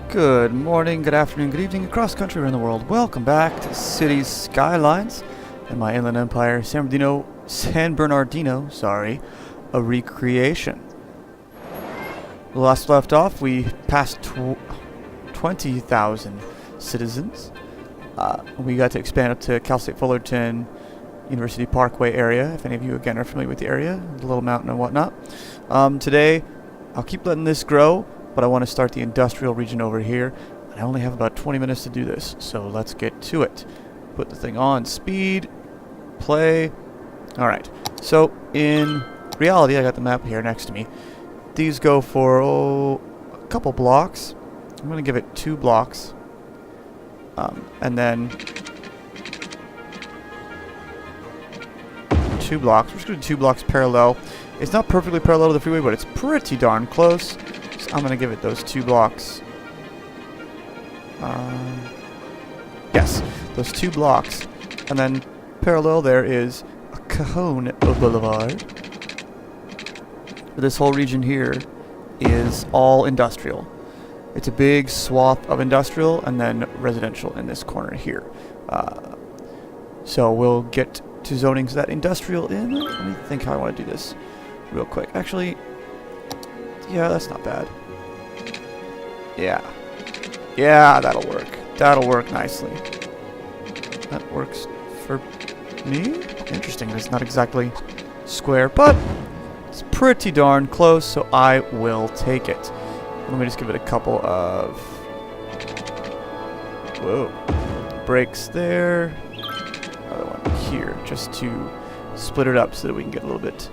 Good morning, good afternoon, good evening, across country, around the world. Welcome back to Cities Skylines and my inland empire, San Bernardino, a recreation. Last left off, we passed 20,000 citizens. We got to expand up to Cal State Fullerton University Parkway area, if any of you again are familiar with the area, the little mountain and whatnot. Today, I'll keep letting this grow, but I want to start the industrial region over here. I only have about 20 minutes to do this, so let's get to it. Put the thing on speed, play. Alright, so in reality, I got the map here next to me. These go for, a couple blocks. I'm going to give it 2 blocks. And then 2 blocks. We're just going to do 2 blocks parallel. It's not perfectly parallel to the freeway, but it's pretty darn close. So I'm going to give it those 2 blocks. Yes, those 2 blocks. And then parallel there is a Cajon Boulevard. This whole region here is all industrial. It's a big swath of industrial and then residential in this corner here. So we'll get to zoning that industrial in. Let me think how I want to do this real quick. Actually, yeah, that's not bad. Yeah, that'll work. That'll work nicely. That works for me? Interesting, it's not exactly square, but it's pretty darn close, so I will take it. Let me just give it a couple of breaks there. Another one here, just to split it up so that we can get a little bit,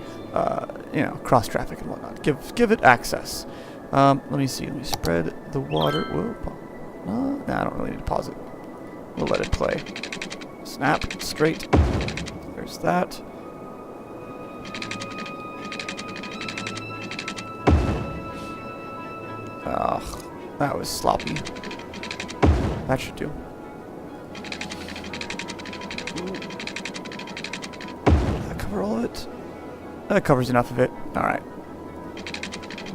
cross traffic and whatnot. Give it access. Let me see. Let me spread the water. Whoa. Nah, I don't really need to pause it. We'll let it play. Snap straight. There's that. Ugh, that was sloppy. That should do. Does that cover all of it? That covers enough of it. Alright.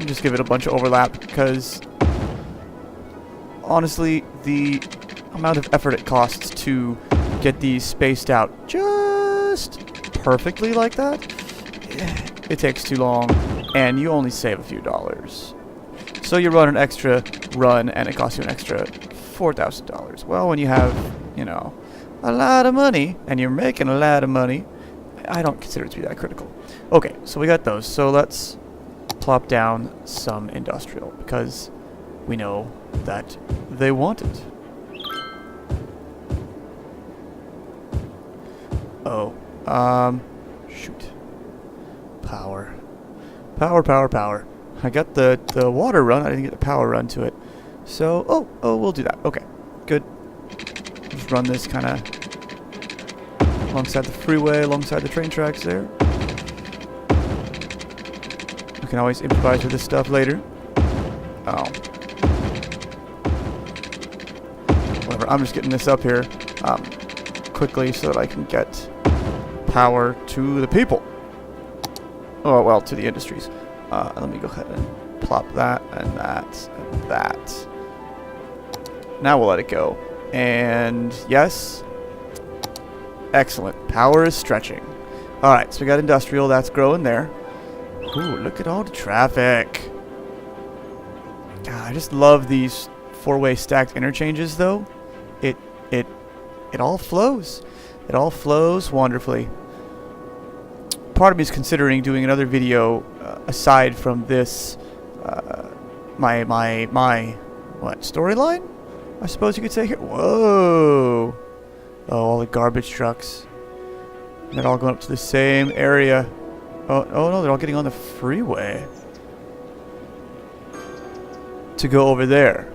Just give it a bunch of overlap, because honestly, the amount of effort it costs to get these spaced out just perfectly like that, it takes too long, and you only save a few dollars. So you run an extra run, and it costs you an extra $4,000. Well, when you have, a lot of money, and you're making a lot of money, I don't consider it to be that critical. Okay, so we got those. So let's plop down some industrial, because we know that they want it. Shoot. Power. I got the water run. I didn't get the power run to it. So, we'll do that. Okay, good. Just run this kind of alongside the freeway, alongside the train tracks there. I can always improvise with this stuff later. Whatever, I'm just getting this up here quickly so that I can get power to the people. Oh, well, to the industries. Let me go ahead and plop that and that and that. Now we'll let it go. And yes. Excellent. Power is stretching. Alright, so we got industrial. That's growing there. Ooh, look at all the traffic. God, I just love these 4-way stacked interchanges, though. It all flows. It all flows wonderfully. Part of me is considering doing another video aside from this, my storyline? I suppose you could say here. Whoa! Oh, all the garbage trucks. They're all going up to the same area. Oh no, they're all getting on the freeway to go over there.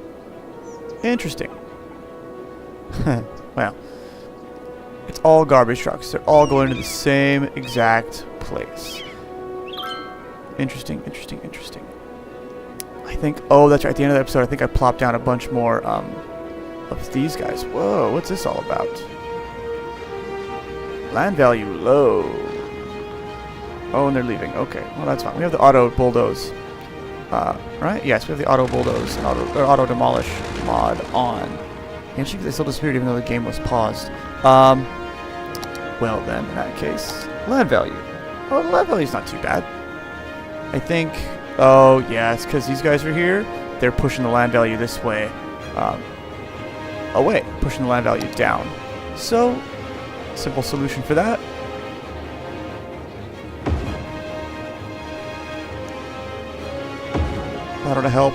Interesting. Well, it's all garbage trucks. They're all going to the same exact place. Interesting. I think, that's right, at the end of the episode, I think I plopped down a bunch more of these guys. Whoa, what's this all about? Land value low. Oh, and they're leaving. Okay, well, that's fine. We have the auto bulldoze. Right? Yes, we have the auto bulldoze and auto demolish mod on. Interesting, they still disappeared even though the game was paused. Well then, in that case, land value. Oh, the land value's not too bad. I think. Oh yeah, it's because these guys are here. They're pushing the land value this way, away, pushing the land value down. So, simple solution for that. That'll help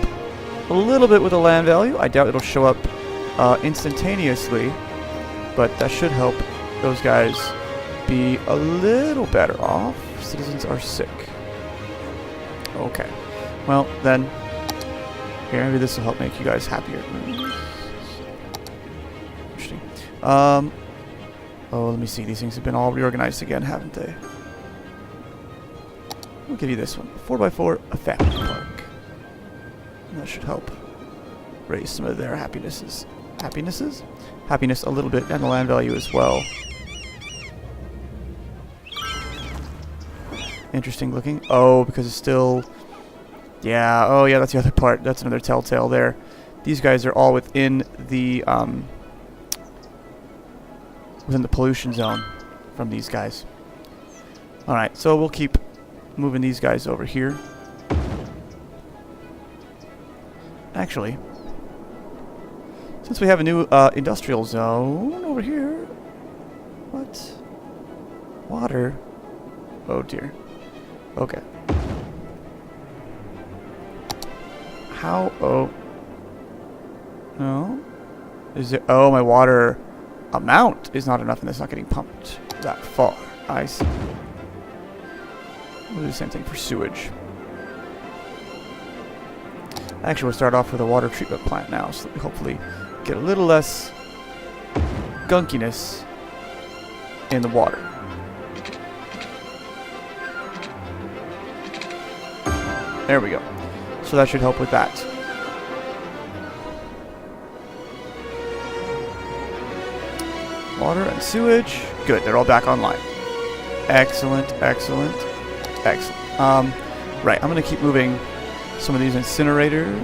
a little bit with the land value. I doubt it'll show up instantaneously, but that should help those guys be a little better off. Citizens are sick. Okay. Well, then, here, maybe this will help make you guys happier. Interesting. Oh, let me see. These things have been all reorganized again, haven't they? We'll give you this one. 4x4, a family park. That should help raise some of their happinesses. Happiness a little bit, and the land value as well. Interesting looking. Oh, because it's still... Yeah, oh yeah, that's the other part. That's another telltale there. These guys are all within the pollution zone from these guys. Alright, so we'll keep moving these guys over here. Actually, since we have a new industrial zone over here... What? Water? Oh dear. Okay. How? Oh. No? Is it? Oh, my water amount is not enough and it's not getting pumped that far. I see. We'll do the same thing for sewage. Actually, we'll start off with a water treatment plant now, so that we hopefully get a little less gunkiness in the water. There we go. So that should help with that. Water and sewage. Good, they're all back online. Excellent, excellent, excellent. Right, I'm going to keep moving some of these incinerators.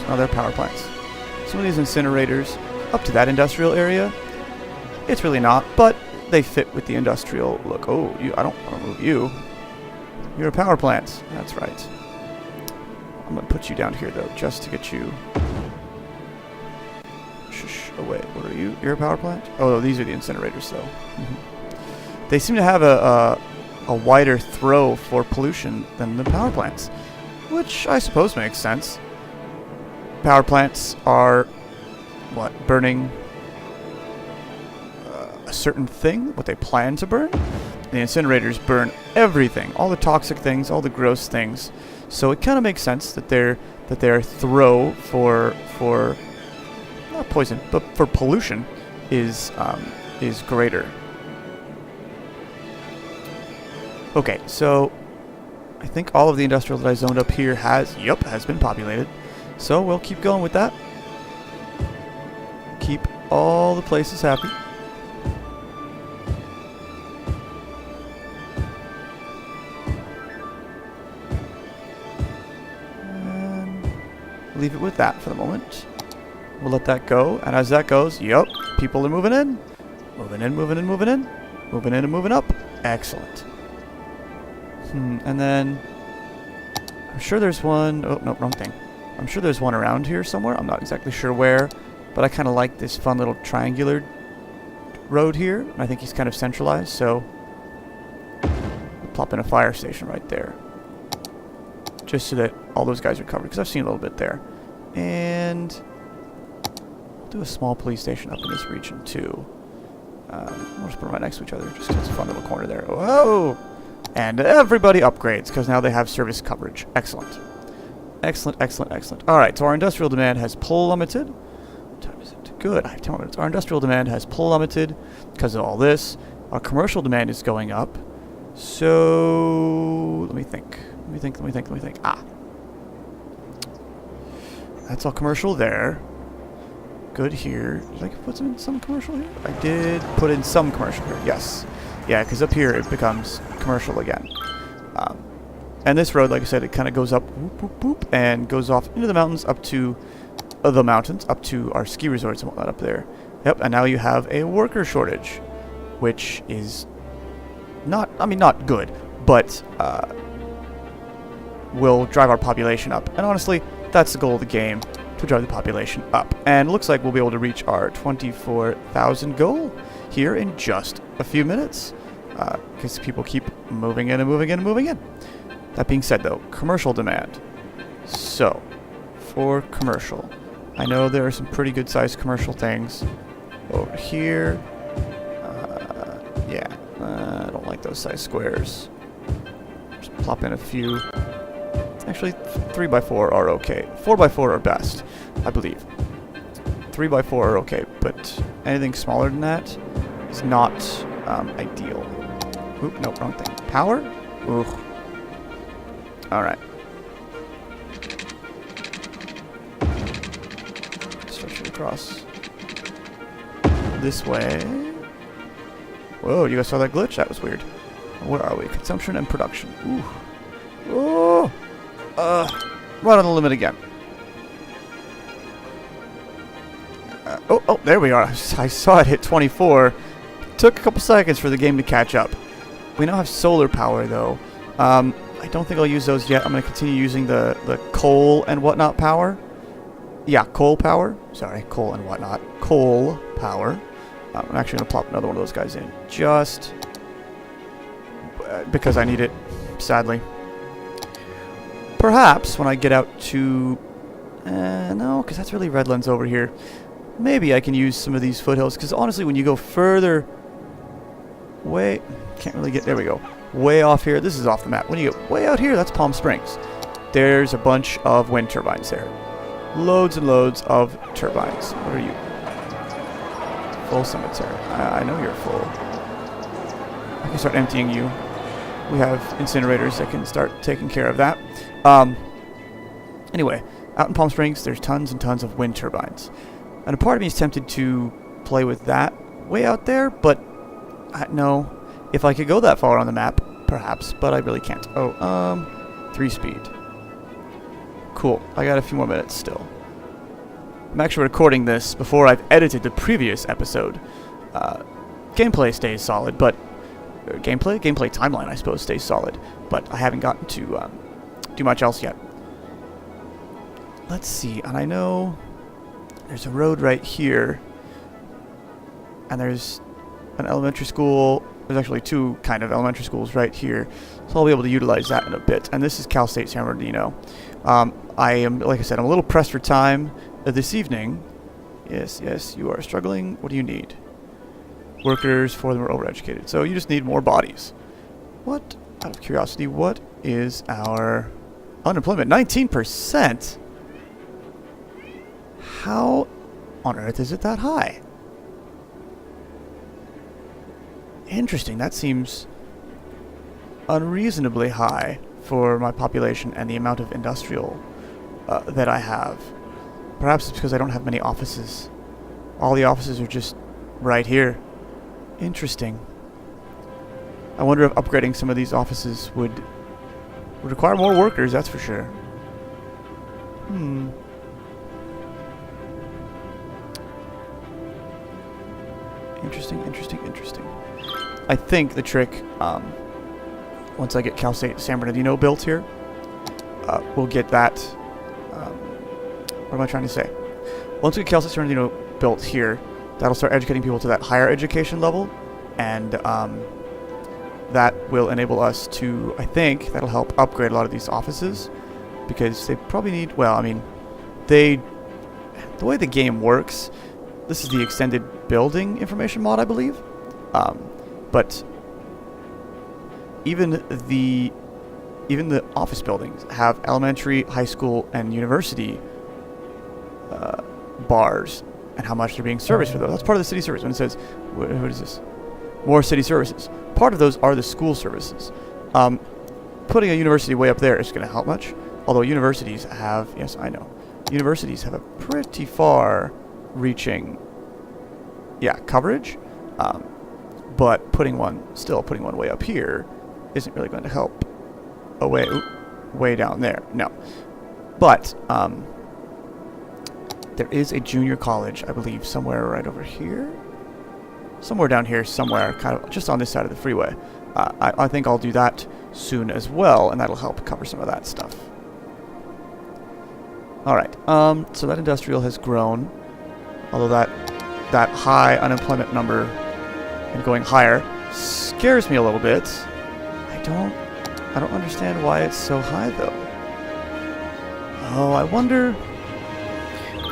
Oh, they're power plants. Some of these incinerators up to that industrial area. It's really not, but they fit with the industrial look. Oh, I don't want to move you. You're a power plant. That's right. I'm going to put you down here, though, just to get you... Shush, away. What are you? You're a power plant? Oh, these are the incinerators, though. They seem to have a wider throw for pollution than the power plants, which I suppose makes sense. Power plants are, what, burning a certain thing, what they plan to burn? The incinerators burn everything, all the toxic things, all the gross things. So it kind of makes sense that their throw for not poison, but for pollution is greater. Okay, so I think all of the industrial that I zoned up here has been populated. So we'll keep going with that. Keep all the places happy. Leave it with that for the moment. We'll let that go, and as that goes, people are moving in. Moving in, moving in, moving in. Moving in and moving up. Excellent. And then... I'm sure there's one... Oh, no, wrong thing. I'm sure there's one around here somewhere. I'm not exactly sure where, but I kind of like this fun little triangular road here. And I think he's kind of centralized, so... We'll plop in a fire station right there. Just so that all those guys are covered, because I've seen a little bit there. And we'll do a small police station up in this region too. We'll just put them right next to each other, just because it's a fun little corner there. Whoa! And everybody upgrades, because now they have service coverage. Excellent. Excellent, excellent, excellent. Alright, so our industrial demand has plummeted. What time is it? Good, I have 10 minutes. Our industrial demand has plummeted because of all this. Our commercial demand is going up. So, let me think. Ah. That's all commercial there. Good here. Did I put some commercial here? I did put in some commercial here, yes. Yeah, because up here it becomes commercial again. And this road, like I said, it kind of goes up, whoop, whoop, whoop, and goes off into the mountains, up to the mountains, up to our ski resorts and whatnot up there. Yep, and now you have a worker shortage, which is not, I mean, not good, but will drive our population up. And honestly, that's the goal of the game, to drive the population up. And it looks like we'll be able to reach our 24,000 goal here in just a few minutes, because people keep moving in and moving in and moving in. That being said, though, commercial demand. So, for commercial, I know there are some pretty good-sized commercial things over here. Yeah, I don't like those size squares. Just plop in a few. Actually, 3x4 are okay. 4x4 are best, I believe. 3x4 are okay, but anything smaller than that is not ideal. Oop, nope, wrong thing. Power? Ooh. Alright. Stretch it across this way. Whoa, you guys saw that glitch? That was weird. Where are we? Consumption and production. Ooh. Oh! Right on the limit again. Oh, there we are. I saw it hit 24. Took a couple seconds for the game to catch up. We now have solar power, though. I don't think I'll use those yet. I'm going to continue using the coal and whatnot power. Yeah, coal power. Sorry, coal and whatnot. Coal power. I'm actually going to plop another one of those guys in. Just because I need it, sadly. Perhaps when I get out to... no, because that's really Redlands over here. Maybe I can use some of these foothills, because honestly, when you go further... Way... Can't really get... There we go. Way off here. This is off the map. When you get way out here, that's Palm Springs. There's a bunch of wind turbines there. Loads and loads of turbines. What are you? Full cemetery. I know you're full. I can start emptying you. We have incinerators that can start taking care of that. Anyway, out in Palm Springs, there's tons and tons of wind turbines. And a part of me is tempted to play with that way out there, but no. If I could go that far on the map, perhaps, but I really can't. Oh, 3-speed. Cool. I got a few more minutes still. I'm actually recording this before I've edited the previous episode. Gameplay stays solid, but... Gameplay timeline, I suppose, stays solid. But I haven't gotten to do much else yet. Let's see. And I know there's a road right here. And there's an elementary school. There's actually two kind of elementary schools right here. So I'll be able to utilize that in a bit. And this is Cal State San Bernardino. I am, like I said, I'm a little pressed for time this evening. Yes, you are struggling. What do you need? Workers, 4 of them are overeducated. So you just need more bodies. What, out of curiosity, what is our unemployment? 19%? How on earth is it that high? Interesting. That seems unreasonably high for my population and the amount of industrial that I have. Perhaps it's because I don't have many offices. All the offices are just right here. Interesting. I wonder if upgrading some of these offices would require more workers, that's for sure. Interesting. I think the trick, once I get Cal State San Bernardino built here, we'll get that, what am I trying to say? Once we get Cal State San Bernardino built here, that'll start educating people to that higher education level, and that will enable us to, I think, that'll help upgrade a lot of these offices, because they probably need, well, I mean, the way the game works, this is the extended building information mod, I believe, but even the office buildings have elementary, high school, and university bars, and how much they're being serviced for those. That's part of the city service. When it says, what is this? More city services. Part of those are the school services. Putting a university way up there is going to help much. Although universities have, yes, I know, universities have a pretty far-reaching, coverage. But putting one way up here isn't really going to help. Oh wait, way down there. No. But, there is a junior college, I believe, somewhere right over here. Somewhere down here, somewhere, kind of just on this side of the freeway. I think I'll do that soon as well, and that'll help cover some of that stuff. Alright, so that industrial has grown. Although that high unemployment number and going higher scares me a little bit. I don't understand why it's so high though. Oh, I wonder.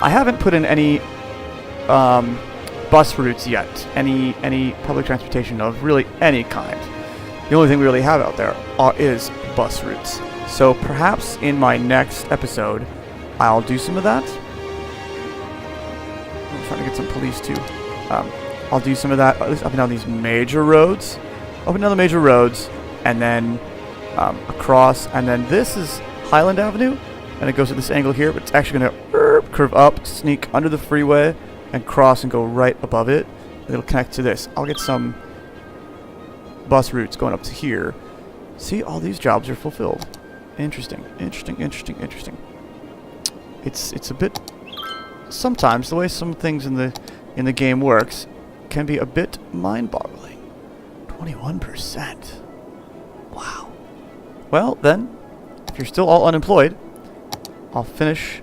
I haven't put in any bus routes yet. Any public transportation of really any kind. The only thing we really have out there is bus routes. So perhaps in my next episode, I'll do some of that. I'm trying to get some police too. I'll do some of that, at least up and down these major roads. Up and down the major roads, and then across, and then this is Highland Avenue, and it goes at this angle here, but it's actually going to curve up, sneak under the freeway, and cross and go right above it. And it'll connect to this. I'll get some bus routes going up to here. See, all these jobs are fulfilled. Interesting, interesting, interesting, interesting. It's a bit. Sometimes the way some things in the game works can be a bit mind-boggling. 21%. Wow. Well, then, if you're still all unemployed, I'll finish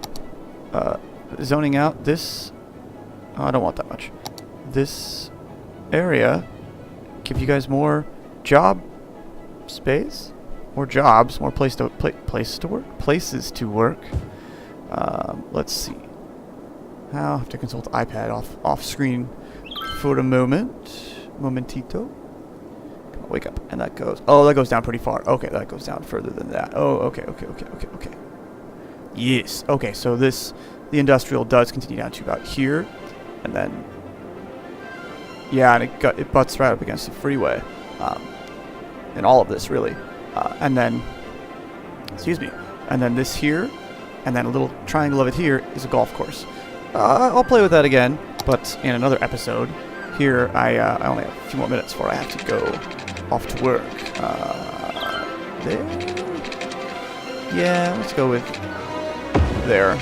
zoning out this. Oh, I don't want that much. This area. Give you guys more job space, more jobs, more places to work. Let's see. I'll have to consult the iPad off screen for a momentito. Come on, wake up. And that goes. Oh, that goes down pretty far. Okay, that goes down further than that. Oh, okay. Yes. Okay, so the industrial does continue down to about here, and then. Yeah, and it butts right up against the freeway, and all of this really, and then, excuse me, and then this here, and then a little triangle of it here is a golf course. I'll play with that again, but in another episode. Here, I only have a few more minutes before I have to go off to work. There. Yeah, let's go with there.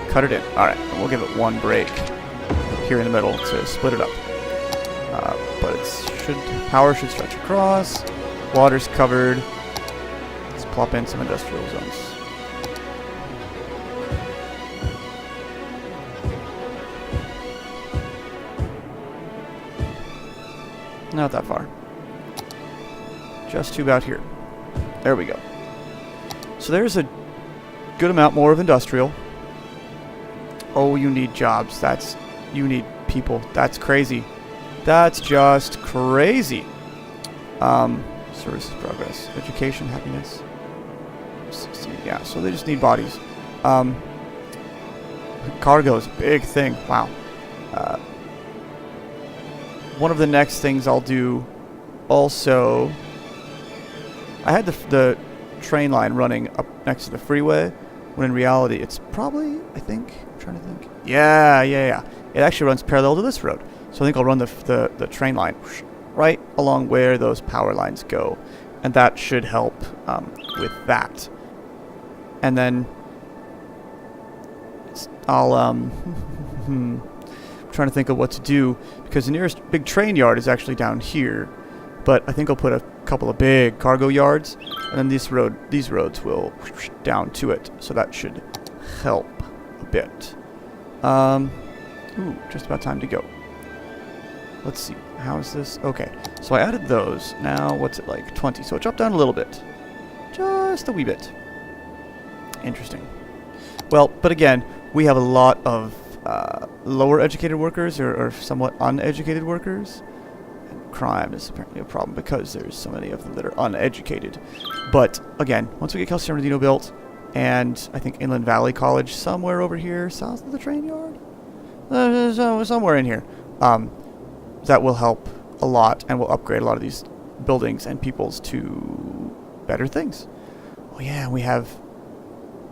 Cut it in. All right, and we'll give it one break here in the middle to split it up. But power should stretch across. Water's covered. Let's plop in some industrial zones. Not that far. Just to about here. There we go. So there's a good amount more of industrial. Oh, you need jobs. You need people. That's crazy. That's just crazy. Services progress. Education, happiness. 16. Yeah, so they just need bodies. Cargo is a big thing. Wow. One of the next things I'll do also. I had the train line running up next to the freeway, when in reality it's probably, I think, I'm trying to think. Yeah. It actually runs parallel to this road. So I think I'll run the train line right along where those power lines go. And that should help with that. And then I'll, I'm trying to think of what to do, because the nearest big train yard is actually down here. But I think I'll put a couple of big cargo yards, and then these roads will down to it. So that should help a bit. Ooh, just about time to go. Let's see. How is this? Okay. So I added those. Now, what's it like? 20. So it dropped down a little bit. Just a wee bit. Interesting. Well, but again, we have a lot of lower educated workers or somewhat uneducated workers. And crime is apparently a problem because there's so many of them that are uneducated. But again, once we get Cal Bernardino built, and I think Inland Valley College somewhere over here, south of the train yard? Somewhere in here. That will help a lot and will upgrade a lot of these buildings and peoples to better things. Oh yeah, we have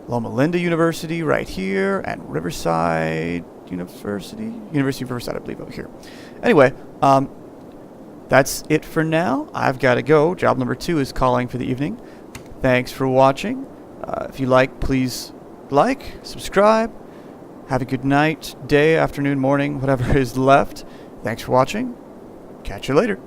Loma Linda University right here, and Riverside University of Riverside, I believe, over here. Anyway, that's it for now. I've got to go. Job number 2 is calling for the evening. Thanks for watching. If you like, please like, subscribe. Have a good night, day, afternoon, morning, whatever is left. Thanks for watching. Catch you later.